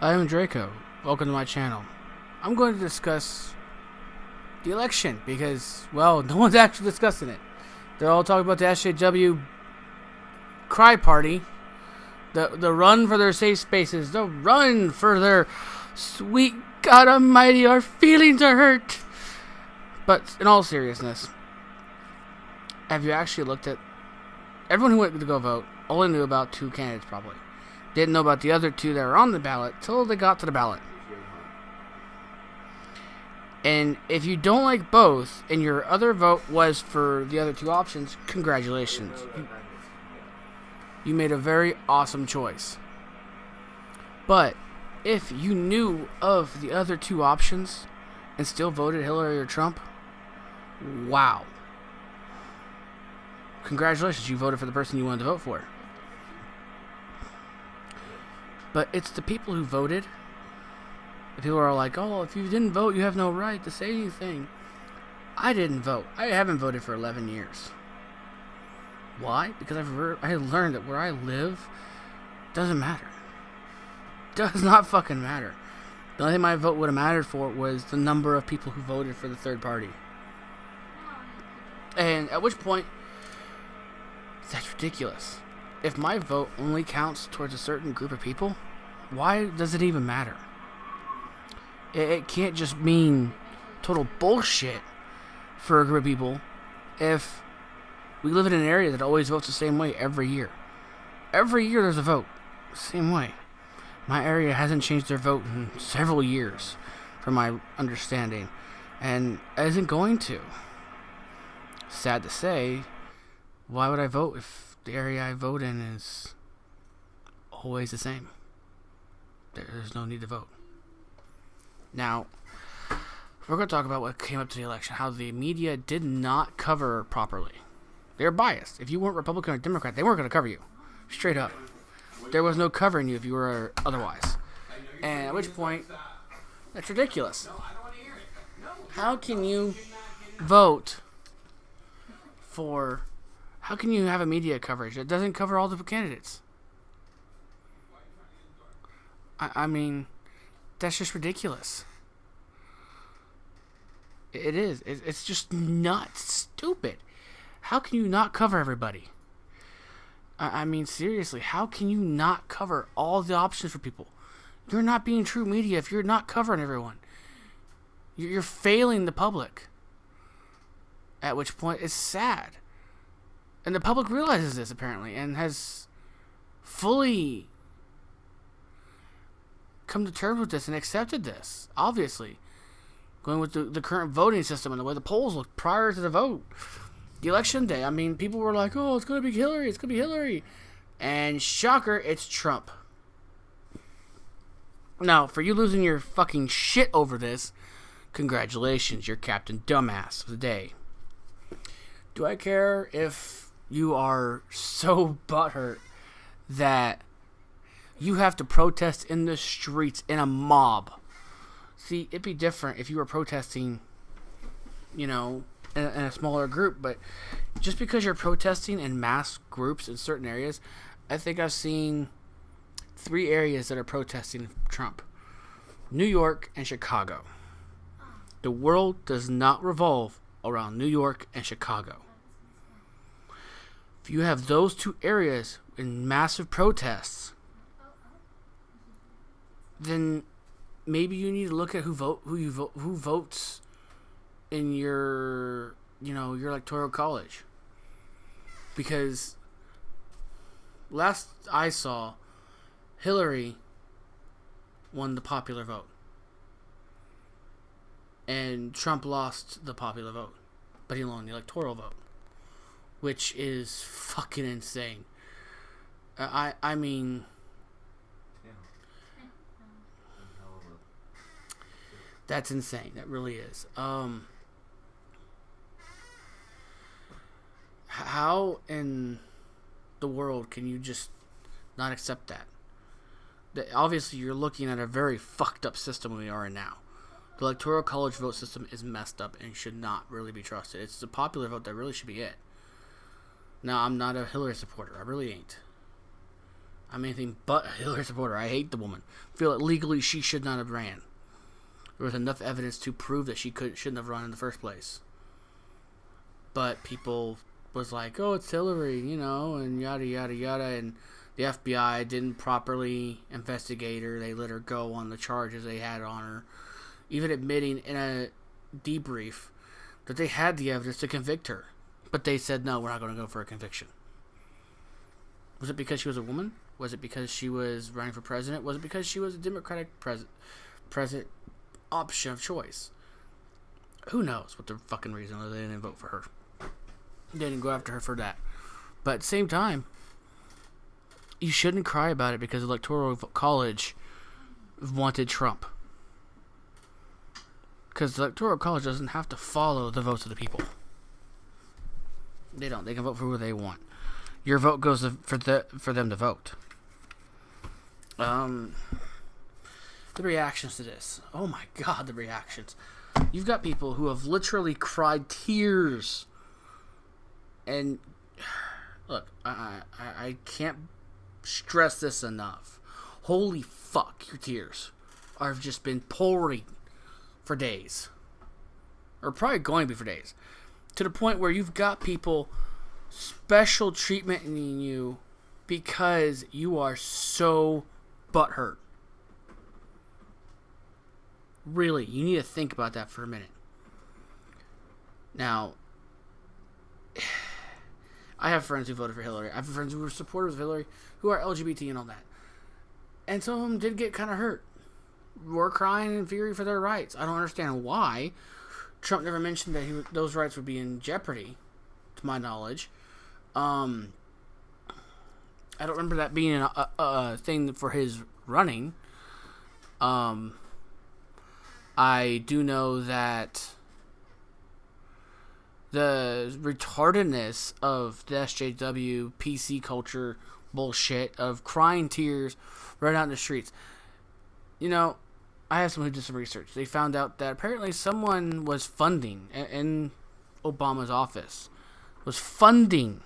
I am Draco. Welcome to my channel. I'm going to discuss the election because, well, no one's actually discussing it. They're all talking about the SJW cry party, the run for their safe spaces, the run for their sweet God Almighty, our feelings are hurt. But in all seriousness, have you actually looked at everyone who went to go vote? Only knew about two candidates, probably. Didn't know about the other two that were on the ballot till they got to the ballot. And if you don't like both, and your other vote was for the other two options, congratulations. You made a very awesome choice. But if you knew of the other two options and still voted Hillary or Trump, wow. Congratulations, you voted for the person you wanted to vote for. But it's the people who voted. The people are like, oh, if you didn't vote, you have no right to say anything. I didn't vote. I haven't voted for 11 years. Why? Because I learned that where I live doesn't matter. Does not fucking matter. The only thing my vote would have mattered for was the number of people who voted for the third party. And at which point, that's ridiculous. If my vote only counts towards a certain group of people, why does it even matter? It can't just mean total bullshit for a group of people if we live in an area that always votes the same way every year. Every year there's a vote. Same way. My area hasn't changed their vote in several years, from my understanding, and isn't going to. Sad to say, why would I vote if the area I vote in is always the same? There's no need to vote. Now, we're going to talk about what came up to the election, how the media did not cover properly. They're biased. If you weren't Republican or Democrat, they weren't going to cover you. Straight up. There was no covering you if you were otherwise. And at which point, that's ridiculous. How can you vote for... How can you have a media coverage that doesn't cover all the candidates? I mean, that's just ridiculous. It is. It's just nuts. Stupid. How can you not cover everybody? I mean, seriously, how can you not cover all the options for people? You're not being true media if you're not covering everyone. You're failing the public. At which point, it's sad. And the public realizes this, apparently, and has fully come to terms with this and accepted this, obviously. Going with the current voting system and the way the polls look prior to the vote. The election day, I mean, people were like, oh, it's going to be Hillary, it's going to be Hillary. And shocker, it's Trump. Now, for you losing your fucking shit over this, congratulations, you're Captain Dumbass of the day. Do I care if you are so butthurt that you have to protest in the streets in a mob? See, it'd be different if you were protesting, you know, in a smaller group, but just because you're protesting in mass groups in certain areas, I think I've seen 3 areas that are protesting Trump: New York and Chicago. The world does not revolve around New York and Chicago. If you have those 2 areas in massive protests, then maybe you need to look at who votes in your, your electoral college. Because last I saw, Hillary won the popular vote. And Trump lost the popular vote. But he won the electoral vote. Which is fucking insane. I mean... That's insane. That really is. How in the world can you just not accept that? Obviously, you're looking at a very fucked up system we are in now. The electoral college vote system is messed up and should not really be trusted. It's the popular vote that really should be it. Now, I'm not a Hillary supporter. I really ain't. I'm anything but a Hillary supporter. I hate the woman. I feel that legally she should not have ran. There was enough evidence to prove that she shouldn't have run in the first place. But people was like, oh, it's Hillary, and yada, yada, yada. And the FBI didn't properly investigate her. They let her go on the charges they had on her. Even admitting in a debrief that they had the evidence to convict her. But they said, no, we're not going to go for a conviction. Was it because she was a woman? Was it because she was running for president? Was it because she was a Democratic president option of choice? Who knows what the fucking reason was. They didn't vote for her. They didn't go after her for that. But at the same time, you shouldn't cry about it because the Electoral College wanted Trump. Because the Electoral College doesn't have to follow the votes of the people. They don't. They can vote for who they want. Your vote goes for them to vote. The reactions to this. Oh my God, the reactions. You've got people who have literally cried tears. And look, I can't stress this enough. Holy fuck, your tears have just been pouring for days. Or probably going to be for days. To the point where you've got people special treatment in you because you are so butthurt. Really, you need to think about that for a minute. Now, I have friends who voted for Hillary. I have friends who were supporters of Hillary who are LGBT and all that. And some of them did get kind of hurt. Were crying in fury for their rights. I don't understand why. Trump never mentioned that those rights would be in jeopardy, to my knowledge. I don't remember that being a thing for his running. I do know that the retardedness of the SJW PC culture bullshit of crying tears right out in the streets. I have someone who did some research. They found out that apparently someone was funding in Obama's office, was funding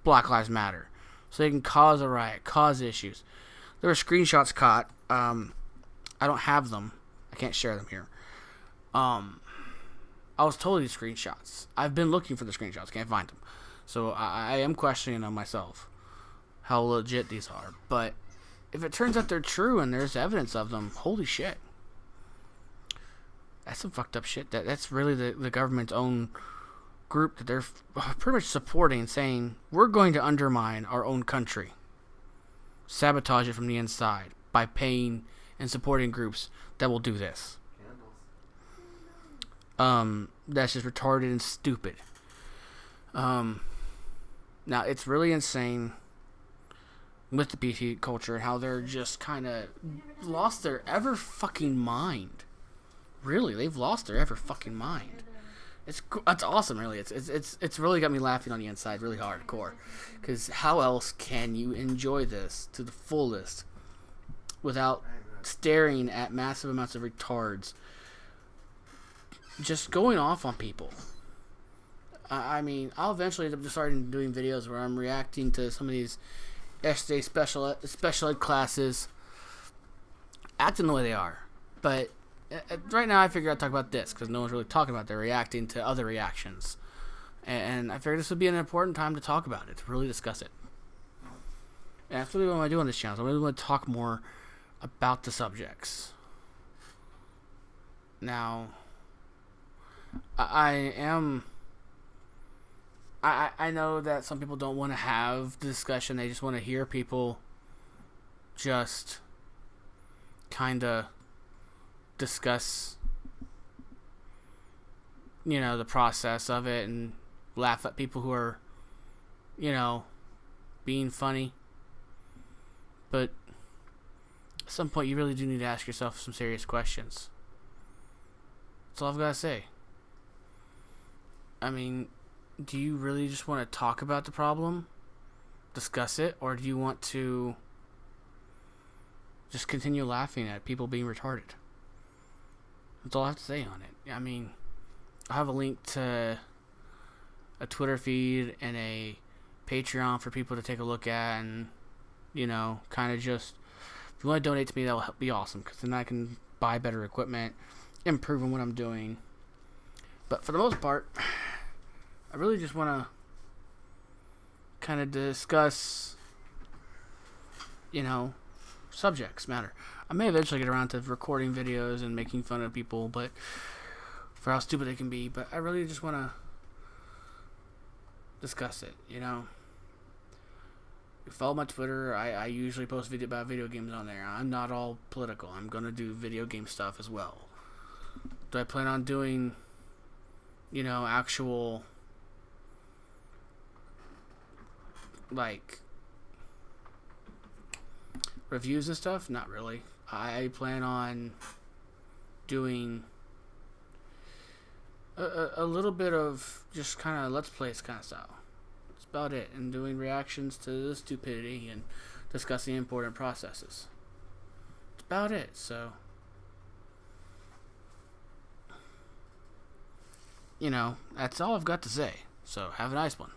Black Lives Matter so they can cause a riot, cause issues. There were screenshots caught. I don't have them. I can't share them here. I was told these screenshots. I've been looking for the screenshots. Can't find them. So I am questioning them myself, how legit these are. But if it turns out they're true and there's evidence of them, holy shit. That's some fucked up shit. That's really the government's own group that they're pretty much supporting, saying, we're going to undermine our own country. Sabotage it from the inside by paying and supporting groups that will do this. That's just retarded and stupid. Now, it's really insane with the PC culture and how they're just kind of lost their ever fucking mind. Really, they've lost their ever fucking mind. That's awesome, really. It's really got me laughing on the inside, really hardcore. Because how else can you enjoy this to the fullest without staring at massive amounts of retards just going off on people? I mean, I'll eventually end up starting doing videos where I'm reacting to some of these SJ special ed classes acting the way they are. But right now I figure I'd talk about this because no one's really talking about it. They're reacting to other reactions. And I figured this would be an important time to talk about it, to really discuss it. And that's really what I want to do on this channel. So I really want to talk more about the subjects. Now, I know that some people don't want to have the discussion. They just want to hear people just kind of discuss, the process of it and laugh at people who are, being funny. But at some point, you really do need to ask yourself some serious questions. That's all I've got to say. I mean, do you really just want to talk about the problem, discuss it, or do you want to just continue laughing at people being retarded? That's all I have to say on it. I mean, I have a link to a Twitter feed and a Patreon for people to take a look at and You know, kind of just, if you want to donate to me, that'll be awesome, because then I can buy better equipment, improve on what I'm doing. But for the most part, I really just want to kind of discuss, you know, subjects matter. I may eventually get around to recording videos and making fun of people, but for how stupid they can be. But I really just want to discuss it, you know. You follow my Twitter. I usually post about video games on there. I'm not all political. I'm going to do video game stuff as well. Do I plan on doing, you know, actual, like, reviews and stuff? Not really. I plan on doing a little bit of just kind of Let's Plays kind of style. That's about it. And doing reactions to the stupidity and discussing important processes. That's about it. So, you know, that's all I've got to say. So, have a nice one.